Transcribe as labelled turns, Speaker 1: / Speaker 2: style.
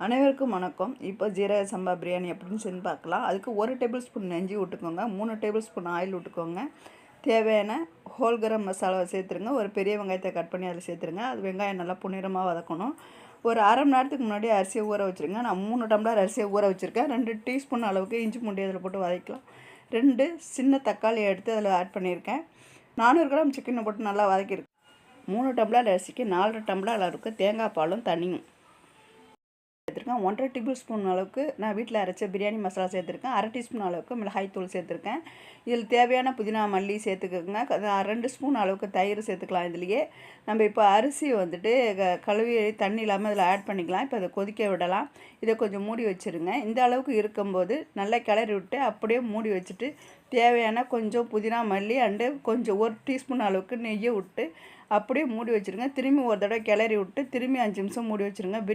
Speaker 1: அனைவருக்கும் வணக்கம். இப்போ ஜீரக சம்பா பிரியாணி எப்படின்னு செஞ்சு பார்க்கலாம். அதுக்கு 1 டேபிள் ஸ்பூன் நெஞ்சு விட்டுக்கோங்க, 3 டேபிள் ஸ்பூன் ஆயில் விட்டுக்கோங்க, தேவையான ஹோல் கரம் மசாலாவை சேர்த்துருங்க, ஒரு பெரிய வெங்காயத்தை கட் பண்ணி அதில் சேர்த்துருங்க. அது வெங்காயம் நல்லா பொன்னிறமாக வதக்கணும். ஒரு அரை மணி நேரத்துக்கு முன்னாடி அரிசியை ஊற வச்சுருங்க. நான் 3 டம்ளர் அரிசியை ஊற வச்சுருக்கேன். 2 டீஸ்பூன் அளவுக்கு இஞ்சி பூண்டு அதில் போட்டு வதக்கலாம். 2 சின்ன தக்காளியை எடுத்து அதில் ஆட் பண்ணியிருக்கேன். 400 கிராம் சிக்கனை போட்டு நல்லா வதக்கியிருக்கேன். 3 டம்ளர் அரிசிக்கு 4 டம்ளர் அளவுக்கு தேங்காய் பாலும் தண்ணியும் சேர்த்துருக்கேன். 1.5 டேபிள் ஸ்பூன் அளவுக்கு நான் வீட்டில் அரைச்ச பிரியாணி மசாலா சேர்த்துருக்கேன். 1/2 டீஸ்பூன் அளவுக்கு மிளகாய் தூள் சேர்த்துருக்கேன். இதில் தேவையான புதினா மல்லி சேர்த்துக்கோங்க. 2 ஸ்பூன் அளவுக்கு தயிர் சேர்த்துக்கலாம். இதுலேயே நம்ம இப்போ அரிசி வந்துட்டு கழுவி தண்ணி இல்லாமல் இதில் ஆட் பண்ணிக்கலாம். இப்போ அதை கொதிக்க விடலாம். இதை கொஞ்சம் மூடி வச்சுருங்க. இந்த அளவுக்கு இருக்கும்போது நல்லா கிளறி விட்டு அப்படியே மூடி வச்சுட்டு தேவையான கொஞ்சம் புதினா மல்லி அண்டு கொஞ்சம் 1 டீஸ்பூன் அளவுக்கு நெய்யை விட்டு அப்படியே மூடி வச்சுருங்க. திரும்பி ஒரு தடவை கிளறி விட்டு திரும்பி 5 நிமிஷம் மூடி வச்சுருங்க.